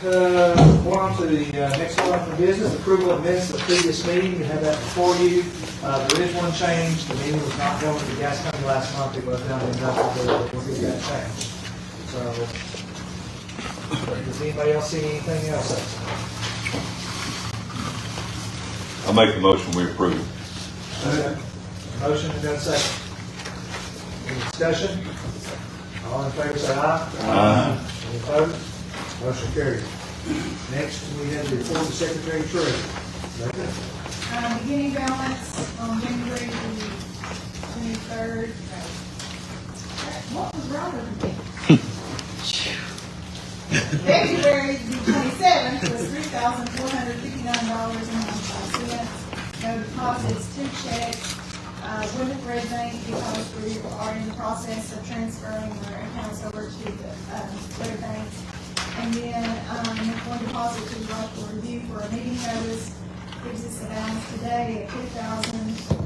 Going on to the next order of business, approval of minutes of the previous meeting. You have that before you. There is one change. The meeting was not going to the gas company last month. It was down in Rogersville. We'll get that changed. So, does anybody else see anything else? I'll make the motion we approve. Motion and then second. Any discussion? All in favor say aye. Aye. Any opposed? Motion carried. Next, we have the report of the Secretary of Treasury. Beginning balance on January the 23rd. What was wrong with me? February the 27th was $3,459.95. No deposits, 2 checks. Women Red Bank, because we are in the process of transferring our accounts over to the Red Bank. And then one deposit to the Rogersville Review for a meeting notice gives us a balance today at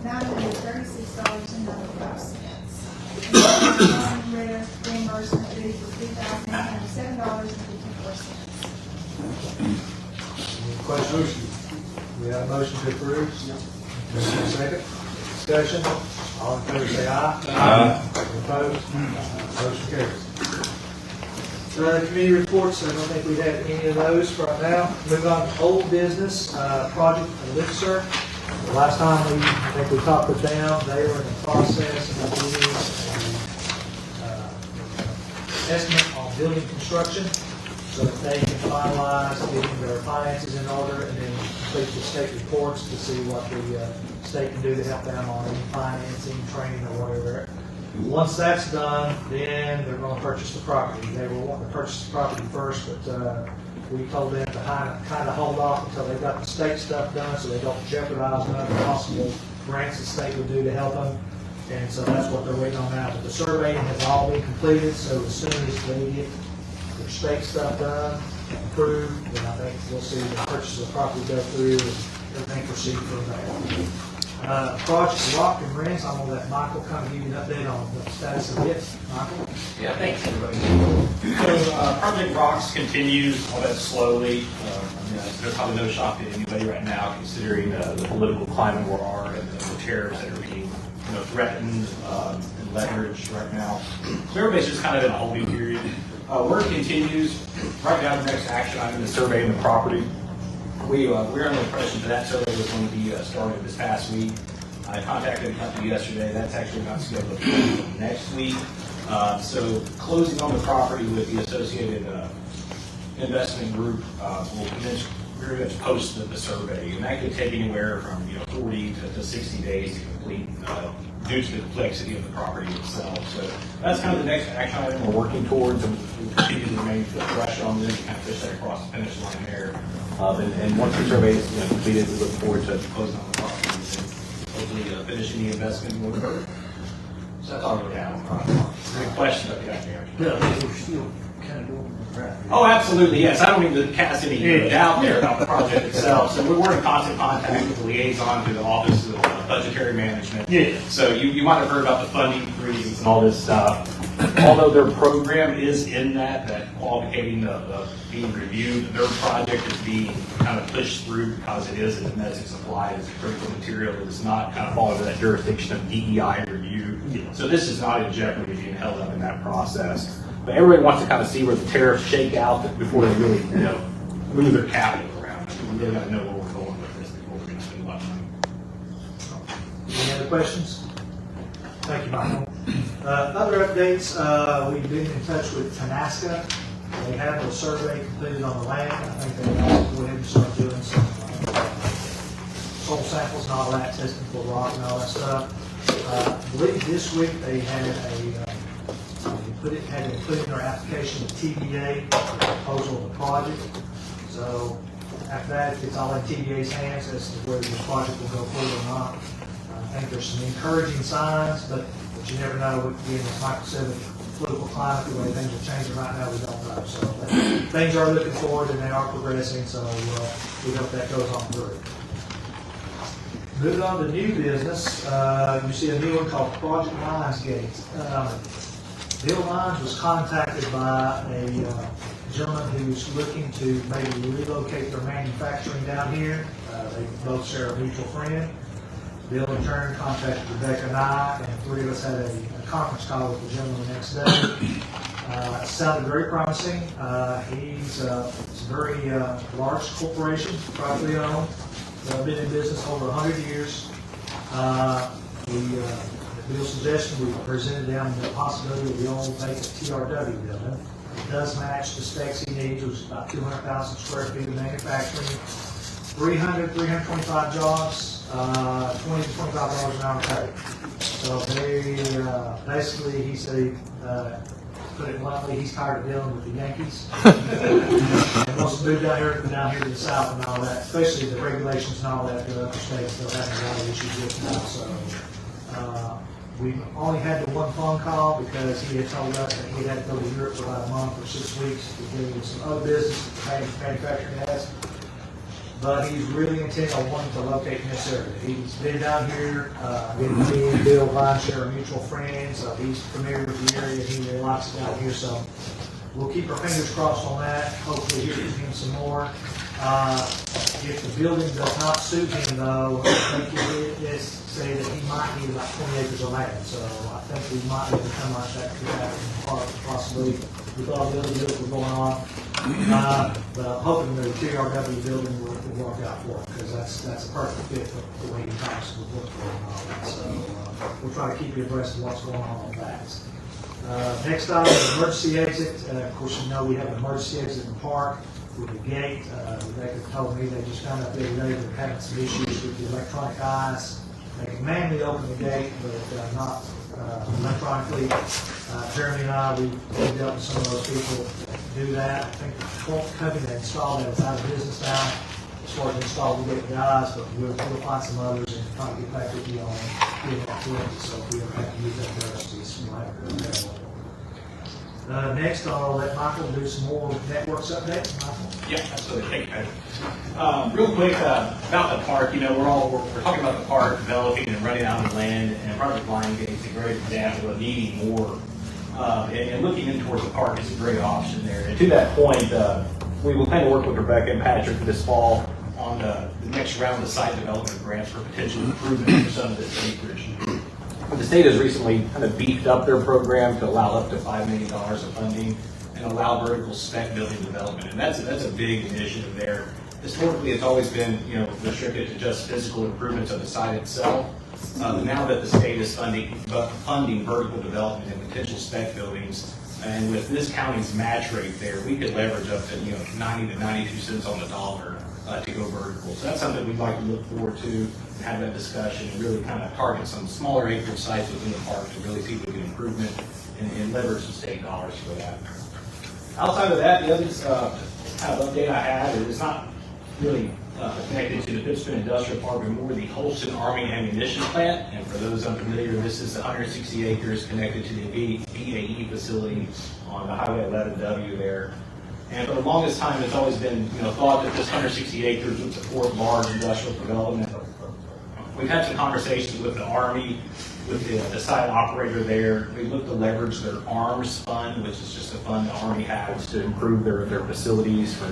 $2,936.95. And reimbursement due for $3,907.54. Any questions? We have a motion to approve. Second. Discussion. All in favor say aye. Aye. Any opposed? Motion carries. Committee reports, I don't think we have any of those for right now. Move on to old business, project Elixir. The last time I think we talked with them, they were in the process of doing estimate on building construction so that they can finalize getting their finances in order and then complete the state reports to see what the state can do to help them on any financing, training, or whatever. Once that's done, then they're going to purchase the property. They were wanting to purchase the property first, but we told them to kind of hold off until they got the state stuff done so they don't jeopardize none of the possible grants the state would do to help them. And so that's what they're waiting on now. But the surveying has all been completed, so as soon as they get their state stuff done, approved, then I think we'll see the purchase of the property go through and everything proceed from there. Project Rock and Rents, I'm going to let Michael kind of give you an update on the status of it. Michael? Yeah, thanks, everybody. So, Project Rocks continues, albeit slowly. There's probably no shock to anybody right now, considering the political climate we are and the tariffs that are being threatened and leveraged right now. So everybody's just kind of in a holding period. Work continues. Right now, the next action item is surveying the property. We're under the impression that survey was going to be started this past week. I contacted the company yesterday. That's actually not scheduled for next week. So closing on the property with the associated investment group will very much post the survey, and that could take anywhere from 40 to 60 days to complete due to the complexity of the property itself. So that's kind of the next action item we're working towards, and we'll continue to remain fresh on this and kind of push that across the finish line there. And once the survey is completed, we look forward to closing on the property and hopefully finishing the investment more further. So that's all we have. Any questions I've got there? No, we're still kind of doing that. Oh, absolutely, yes. I don't mean to cast any doubt there about the project itself. So we're in constant contact with the liaison to the Office of Budgetary Management. Yeah. So you might have heard about the funding freeze and all this stuff. Although their program is in that qualificating of being reviewed, their project is being kind of pushed through because it is a domestic supply, it's a critical material, it does not kind of fall under that jurisdiction of DEI review. So this is not in jeopardy of being held up in that process. But everybody wants to kind of see where the tariffs shake out before they really, move their capital around. We really got to know where we're going with this before we're going to spend a lot of money. Any other questions? Thank you, Michael. Other updates, we've been in touch with Tanasca. They have a survey completed on the land. I think they also go ahead and start doing some soil samples and all that, testing for rock and all that stuff. I believe this week they had had to put in their application to TBA, proposal of the project. So after that, it's all in TBA's hands as to whether the project will go forward or not. I think there's some encouraging signs, but you never know. Again, as Michael said, the political climate, the way things are changing right now, we don't know. So things are looking forward and they are progressing. So we hope that goes on through. Moving on to new business, you see a new one called Project Lionsgate. Bill Lyons was contacted by a gentleman who's looking to maybe relocate their manufacturing down here. They both share a mutual friend. Bill in turn contacted Rebecca and I, and the three of us had a conference call with the gentleman the next day. Sounded very promising. It's a very large corporation, privately owned. Been in business over 100 years. At Bill's suggestion, we presented them the possibility of the old vacant TRW building. It does match the specs he needs, which is about 200,000 square feet of manufacturing, 325 jobs, $20 to $25 an hour pay. So they, basically, he said, put it bluntly, he's tired of dealing with the Yankees. And wants to move down here to the south and all that, especially the regulations and all that, the other states, they're having a lot of issues with now, so. We only had the one phone call because he had told us that he had to go to Europe for about a month or 6 weeks to deal with some other business that the manufacturing has. But he's really intent on wanting to locate in this area. He's been down here, me and Bill Vine share a mutual friend, so he's familiar with the area, he really likes it down here, so we'll keep our fingers crossed on that, hopefully hear from him some more. If the building does not suit him though, I think it is say that he might need about 20 acres of land, so I think we might need to come like that to that possibly with all the other deals that are going on. But I'm hoping the TRW building will work out for him, because that's a perfect fit for the way he talks with what's going on and all that. So we'll try to keep you abreast of what's going on that. Next item is emergency exit. Of course, you know we have an emergency exit in the park with the gate. Rebecca told me they just found out the other day they're having some issues with the electronic eyes. They can manually open the gate, but not electronically. Jeremy and I, we dealt with some of those people that do that. I think the company that installed that is out of business now as far as installed the gate guys, but we'll find some others and try to get back with you on getting that corrected. So if we ever have to use that service, we'll have it available. Next, I'll let Michael do some more networks update. Michael? Yeah, absolutely. Thank you, Patrick. Real quick about the park. You know, we're talking about the park developing and running out of land, and Project Lion Gate is a great example of needing more. And looking in towards the park is a great option there. And to that point, we will plan to work with Rebecca and Patrick this fall on the next round of site development grants for potential improvement for some of this acreage. The state has recently kind of beefed up their program to allow up to $5 million of funding and allow vertical spec building development. And that's a big initiative there. Historically, it's always been, you know, restricted to just physical improvements of the site itself. Now that the state is funding vertical development and potential spec buildings, and with this county's match rate there, we could leverage up to 90 to 92 cents on the dollar to go vertical. So that's something we'd like to look forward to and have that discussion and really kind of target some smaller acreage sites within the park to really see if we can improvement and leverage some state dollars for that. Outside of that, the other kind of update I have is not really connected to the Pittsburgh Industrial Park, but more the Holston Army Ammunition Plant. And for those unfamiliar, this is the 160 acres connected to the BAE facility on the Highway 11W there. And for the longest time, it's always been thought that this 160 acres would support large industrial development. We've had some conversations with the Army, with the site operator there. We look to leverage their ARMS fund, which is just a fund the Army has to improve their facilities for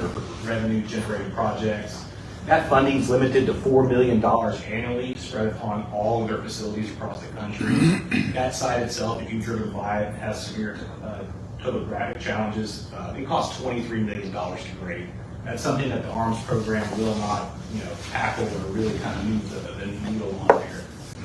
revenue-generating projects. That funding is limited to $4 million annually, spread upon all of their facilities across the country. That site itself, if you've driven by it, has severe topographic challenges. It costs $23 million to grade. That's something that the ARMS program will not, tackle or really kind of move the needle on there.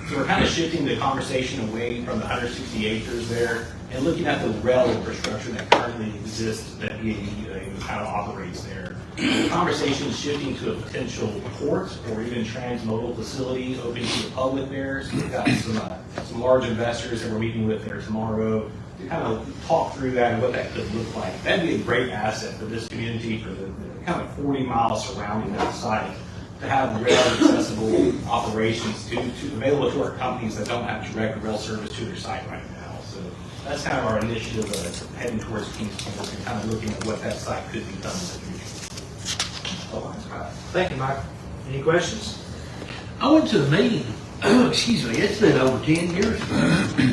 So we're kind of shifting the conversation away from the 160 acres there and looking at the rail infrastructure that currently exists that kind of operates there. The conversation is shifting to a potential port or even transmodal facility open to the public there. So we've got some large investors that we're meeting with there tomorrow to kind of talk through that and what that could look like. That'd be a great asset for this community, for the kind of 40 miles surrounding that site, to have rail accessible operations to available to our companies that don't have direct rail service to their site right now. So that's kind of our initiative of heading towards Kingsport and kind of looking at what that site could become in the future. Thank you, Mike. Any questions? I went to the meeting excuse me, it's been over 10 years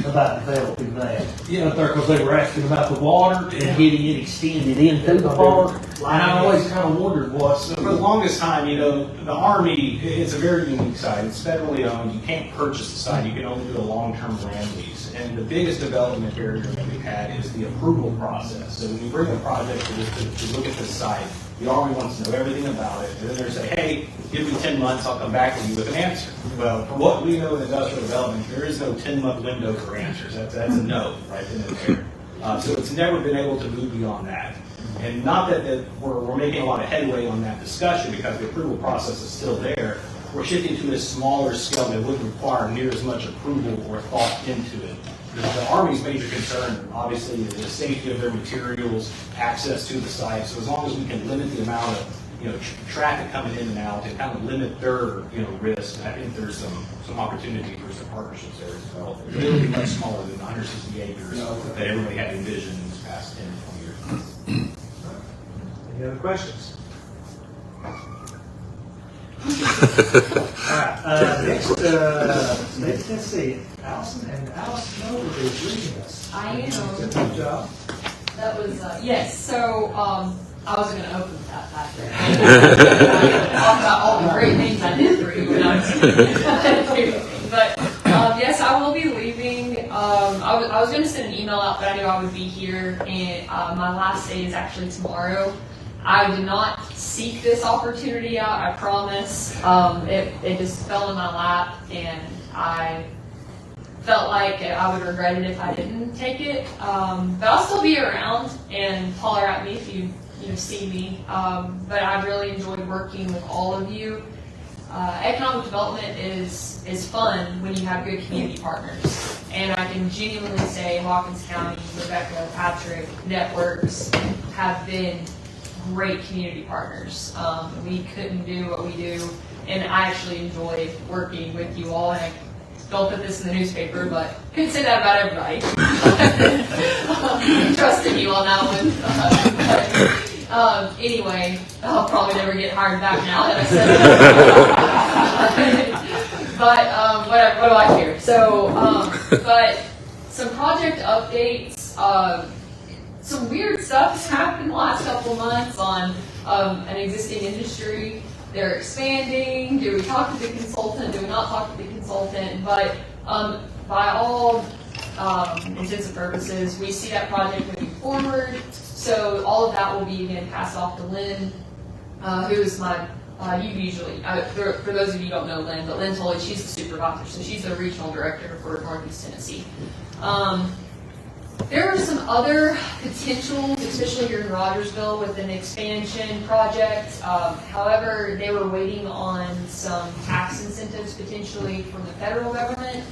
about developing that. Yeah, because they were asking about the water and getting it extended into the park. And I always kind of wondered what's. For the longest time, the Army, it's a very unique site. It's federally owned. You can't purchase the site. You can only do a long-term land lease. And the biggest development barrier that we've had is the approval process. So when you bring a project to look at the site, the Army wants to know everything about it. And then they say, hey, give me 10 months, I'll come back to you with an answer. Well, from what we know in industrial development, there is no 10-month window for answers. That's a no right then and there. So it's never been able to move beyond that. And not that we're making a lot of headway on that discussion because the approval process is still there. We're shifting to a smaller scale that wouldn't require near as much approval or thought into it. The Army's major concern, obviously, is the safety of their materials, access to the site. So as long as we can limit the amount of traffic coming in and out and kind of limit their risk, I think there's some opportunity for some partnerships there as well. It'll be much smaller than 160 acres that everybody had envisioned in the past 10, 20 years. Any other questions? All right, next, let's see, Allison, and Allison Noble is reading us. I am. Good job. That was, yes, so, I wasn't gonna open that after. Talk about all the great things I did for you when I was But, yes, I will be leaving. I was gonna send an email out, but I knew I would be here, and, my last day is actually tomorrow. I did not seek this opportunity out, I promise. It just fell in my lap, and I felt like I would regret it if I didn't take it. But I'll still be around and holler at me if you see me. But I really enjoyed working with all of you. Economic development is fun when you have good community partners. And I can genuinely say Hawkins County, Rebecca, Patrick, networks have been great community partners. We couldn't do what we do, and I actually enjoy working with you all. And I don't put this in the newspaper, but couldn't say that about everybody. Trusted you on that one. Anyway, I'll probably never get hired back now that I said it. But whatever, what do I care? So, but some project updates. Some weird stuff has happened the last couple of months on an existing industry. They're expanding. Do we talk to the consultant? Do we not talk to the consultant? But by all intents and purposes, we see that project moving forward. So all of that will be again passed off to Lynn, who is my, for those of you who don't know Lynn, but Lynn Tolley, she's the supervisor. So she's the regional director for Northeast Tennessee. There are some other potentials, especially here in Rogersville with an expansion project. However, they were waiting on some tax incentives potentially from the federal government,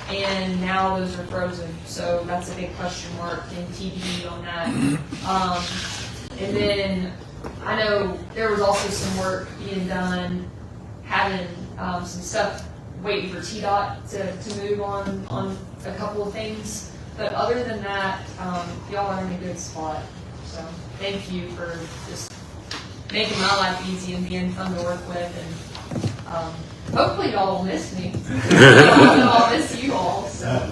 and now those are frozen. So that's a big question mark in TBD on that. And then I know there was also some work being done, having some stuff waiting for TDOT to move on a couple of things. But other than that, y'all are in a good spot. So thank you for just making my life easy and being fun to work with. And hopefully y'all will miss me. I'll miss you all. So.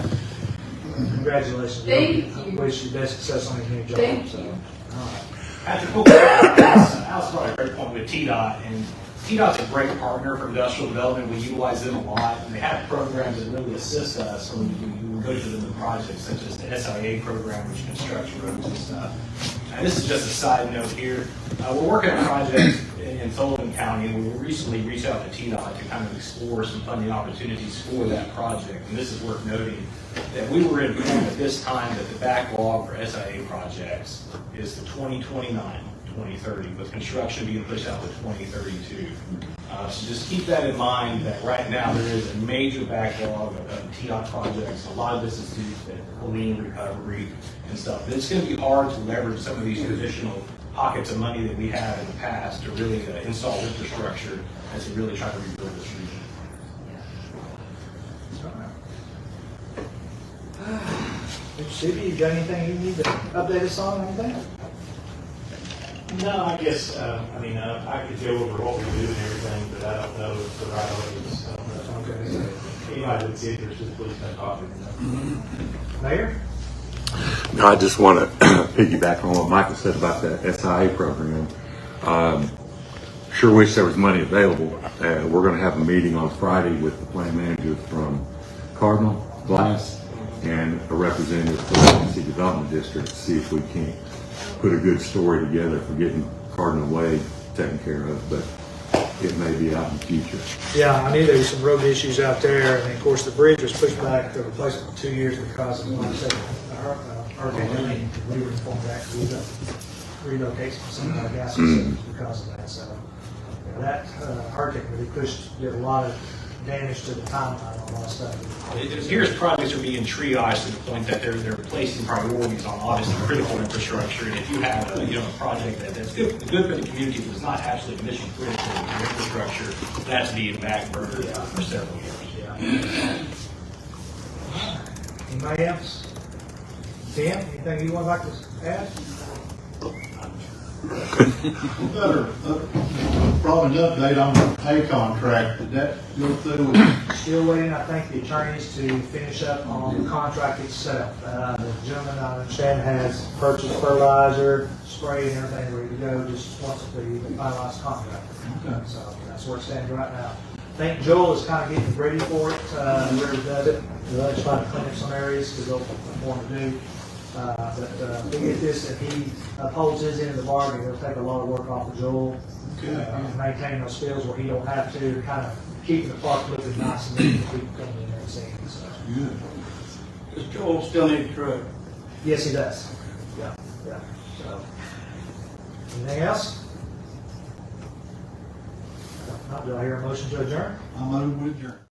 Congratulations. Thank you. Wish you best success on your new job. Thank so. you. All right. Patrick, Alice brought a great point with TDOT, and TDOT's a great partner for industrial development. We utilize them a lot, and they have programs that really assist us when you go to the projects, such as the SIA program, which constructs roads and stuff. And this is just a side note here. We're working on a project in Sullivan County, and we recently reached out to TDOT to kind of explore some funding opportunities for that project. And this is worth noting that we were informed at this time that the backlog for SIA projects is the 2029, 2030, with construction being pushed out to 2032. So just keep that in mind, that right now there is a major backlog of TDOT projects. A lot of this is due to lean recovery and stuff. But it's going to be hard to leverage some of these traditional pockets of money that we have in the past to really install infrastructure as we really try to rebuild this region. Mr. Stevie, you got anything you need to update us on, anything? No, I guess, I could go over what we do and everything, but I don't know if the right audience. Okay. Anybody with kids, just please have coffee. Mayor? I just want to piggyback on what Michael said about the SIA program. Sure wish there was money available. We're going to have a meeting on Friday with the plant manager from Cardinal, Glass, and a representative from the Tennessee Development District to see if we can't put a good story together for getting Cardinal Way taken care of, but it may be out in the future. Yeah, I knew there was some road issues out there, and of course, the bridge was pushed back, the replacement for 2 years because of, like I said, Hurricane Helene. We were informed that we relocate some of our gas systems because of that, so. Yeah, that hurricane really did a lot of damage to the timeline on a lot of stuff. It appears projects are being triaged to the point that they're placing priorities on obviously critical infrastructure. And if you have a project that's good for the community, but it's not absolutely mission critical to your infrastructure, that's being back burner for several years. Yeah. Anybody else? Tim, anything you would like to add? Probably an update on the pay contract. Did that go through? Still waiting, I think, the attorneys to finish up on the contract itself. The gentleman, I understand, has purchased fertilizer, spray, and everything ready to go, just wants the finalized contract. Okay. So that's where it stands right now. I think Joel is kind of getting ready for it, where he does it. They'll just try to clean up some areas because they'll have more to do. But if we get this, if he upholds his end of the bargain, it'll take a lot of work off of Joel. Maintain those fields where he don't have to, kind of keeping the park looking nice and neat, people coming in there and seeing it. So. Good. Does Joel still need a truck? Yes, he does. Yeah, yeah. So, anything else? Not, do I hear a motion to adjourn? I'm over with adjourn.